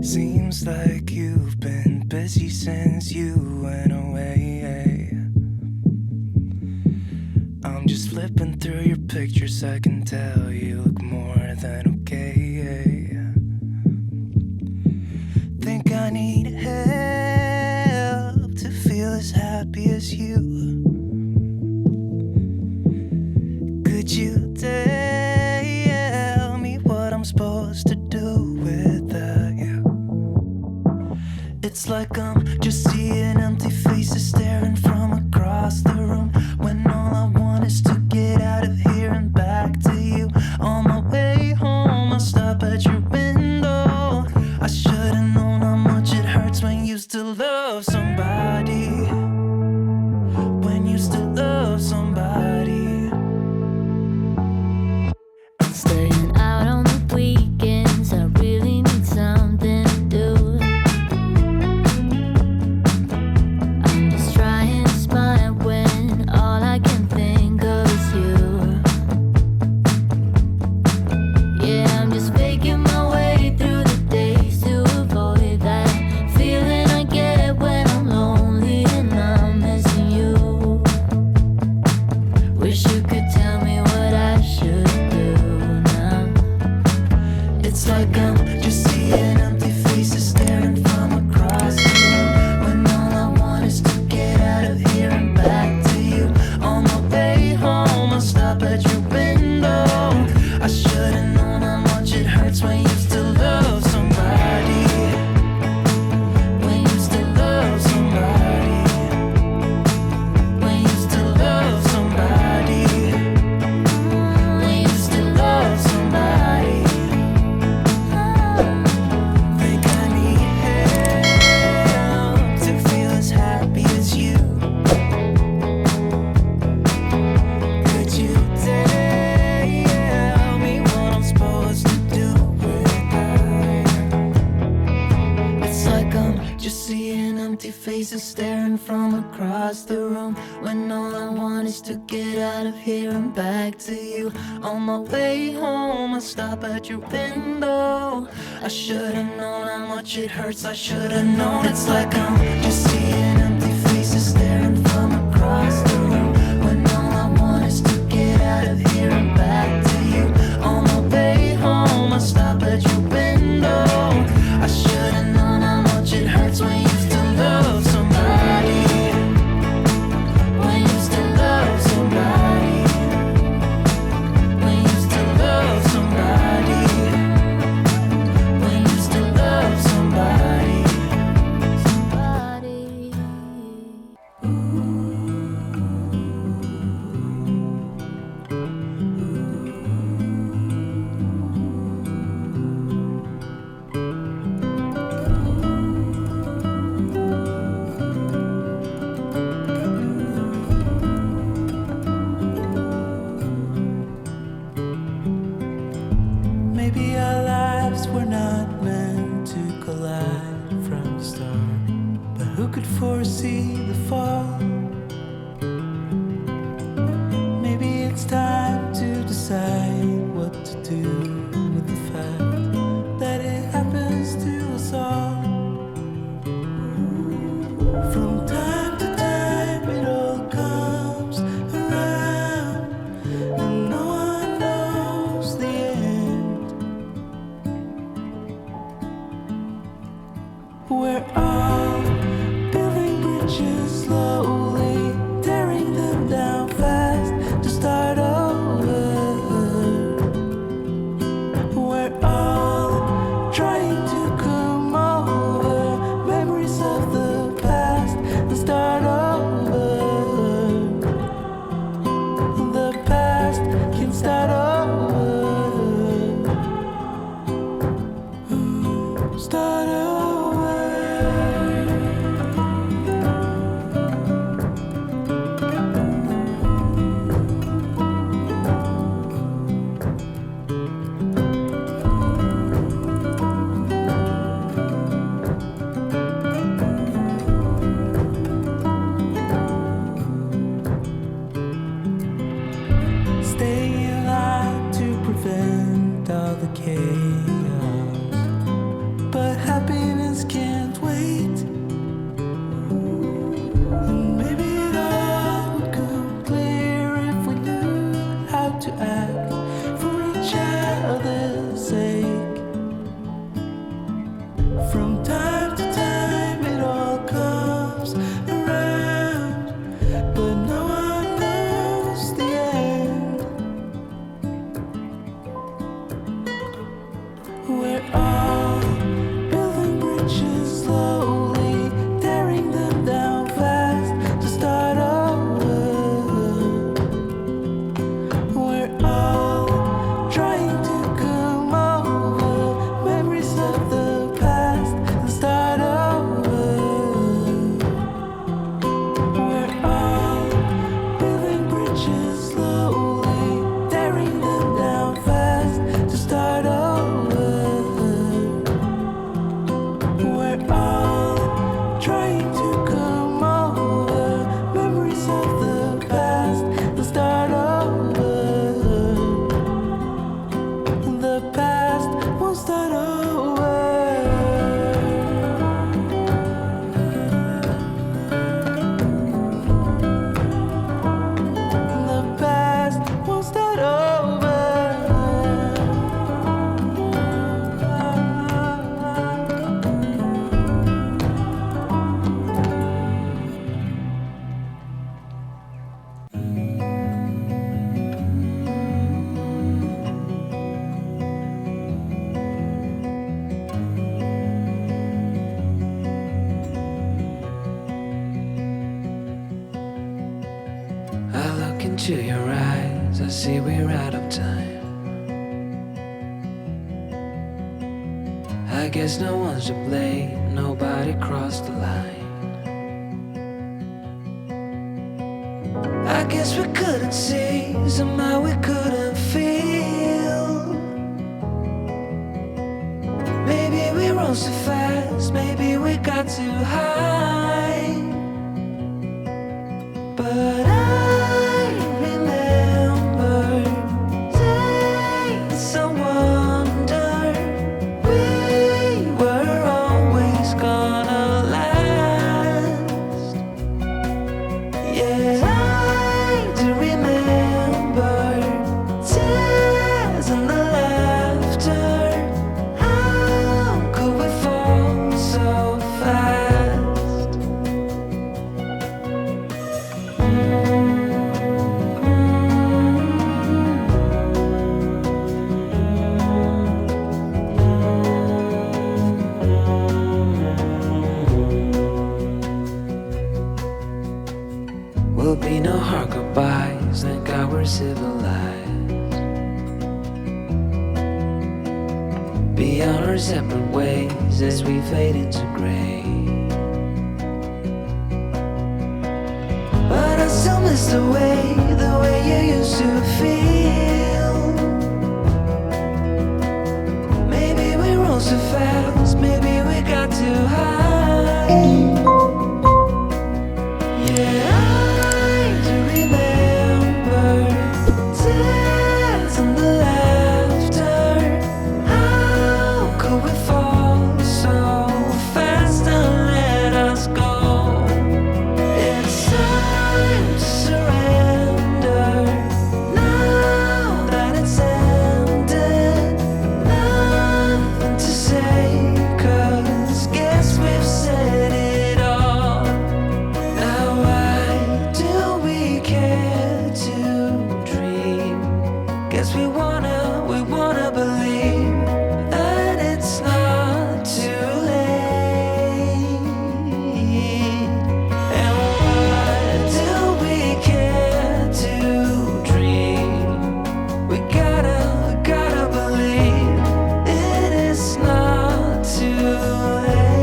Seems like you've been busy since you went away. I'm just flipping through your pictures, I can tell you look more than okay. Think I need help to feel as happy as you. Could you tell me what I'm supposed to do without you? It's like I'm just seeing empty faces staring from across the room, when all I want is to get out of here and back to you. On my way home, I'll stop at your window. I should've known how much it hurts when you still love somebody. When you still love somebody. Staying out on the weekends, I really need something to do. I'm just trying to smile when all I can think of is you. Yeah, I'm just faking my way through the days to avoid that feeling I get when I'm lonely and I'm missing you. Wish you could tell me what I should do now. It's like I'm just seeing empty faces staring from across the room, when all I want is to get out of here and back to you. On my way home, I'll stop at your window. I should've known how much it hurts when you still love somebody. When you still love somebody. When you still love somebody. When you still love somebody. Think I need help to feel as happy as you. Could you tell me what I'm supposed to do without? It's like I'm just seeing empty faces staring from across the room, when all I want is to get out of here and back to you. On my way home, I stop at your window. I should've known how much it hurts, I should've known. It's like I'm just seeing empty faces staring from across the room, when all I want is to get out of here and back to you. On my way home, I stop at your window. I should've known how much it hurts when you still love somebody. When you still love somebody. When you still love somebody. When you still love somebody. Maybe our lives were not meant to collide from the start, but who could foresee the fall? Maybe it's time to decide what to do with the fact that it happens to us all. From time to time it all comes around, and no one knows the end. We're all building bridges slowly, tearing them down fast to start over. We're all trying to come over memories of the past and start over. The past can start over. Start over. happy We're all building bridges slowly, tearing them down fast to start over. We're all trying to come over memories of the past and start over. We're all building bridges slowly, tearing them down fast to start over. We're all trying to come over memories of the past and start over. The past won't start over. The past won't start over. I look into your eyes, I see we're out of time. I guess no one's to blame, nobody crossed the line. I guess we couldn't see, somehow we couldn't feel. Maybe we rose too fast, maybe we got too high. But I remember days I wonder we were always gonna last. Yeah, I do remember tears and the laughter. How could we fall so fast? Will be no hard goodbyes, thank God we're civilized. Be on our separate ways as we fade into gray. But I still miss the way you used to feel. Maybe we rose too fast, maybe we got too high. Yeah, I do remember tears and the laughter. How could we fall so fast and let us go? It's time to surrender now that it's ended. Nothing to say, 'cause guess we've said it all. Now why do we care to dream? Guess we wanna believe that it's not too late. And why do we care to dream? We gotta believe it is not too late.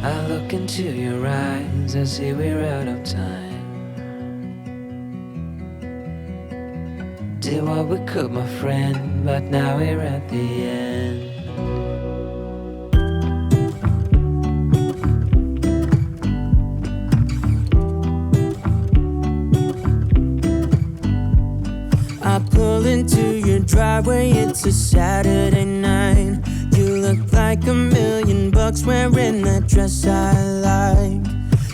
I look into your eyes, I see we're out of time. Did what we could, my friend, but now we're at the end. I pull into your driveway, it's a Saturday night. You look like $1,000,000 wearing that dress I like.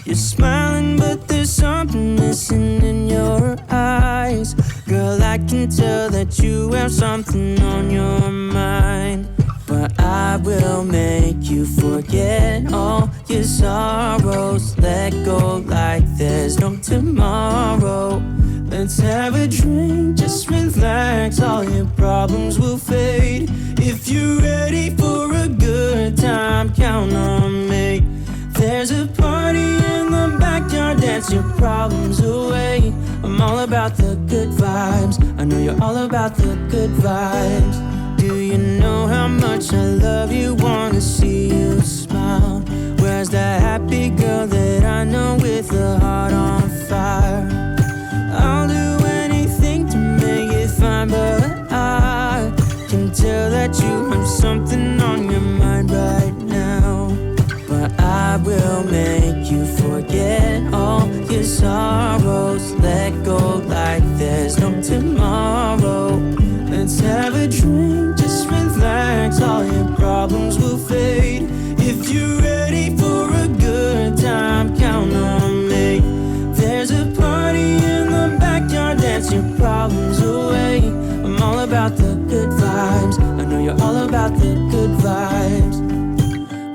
You're smiling, but there's something missing in your eyes. Girl, I can tell that you have something on your mind. But I will make you forget all your sorrows. Let go like there's no tomorrow. Let's have a drink, just relax, all your problems will fade. If you're ready for a good time, count on me. There's a party in the backyard, dance your problems away. I'm all about the good vibes, I know you're all about the good vibes. Do you know how much I love you, wanna see you smile? Where's that happy girl that I know with a heart on fire? I'll do anything to make it fine, but I can tell that you have something on your mind right now. But I will make you forget all your sorrows. Let go like there's no tomorrow. Let's have a drink, just relax, all your problems will fade. If you're ready for a good time, count on me. There's a party in the backyard, dance your problems away. I'm all about the good vibes, I know you're all about the good vibes.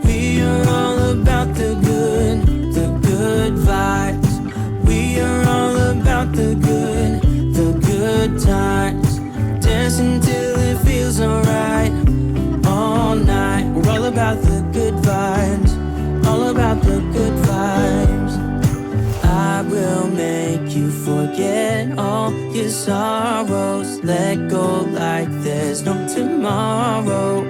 We are all about the good vibes. We are all about the good times. Dancing till it feels alright, all night. We're all about the good vibes, all about the good vibes. I will make you forget all your sorrows. Let go like there's no tomorrow.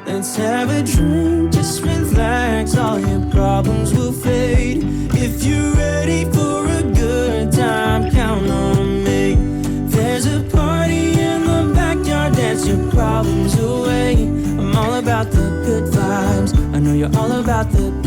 Let's have a drink, just relax, all your problems will fade. If you're ready for a good time, count on me. There's a party in the backyard, dance your problems away. I'm all about the good vibes, I know you're all about the good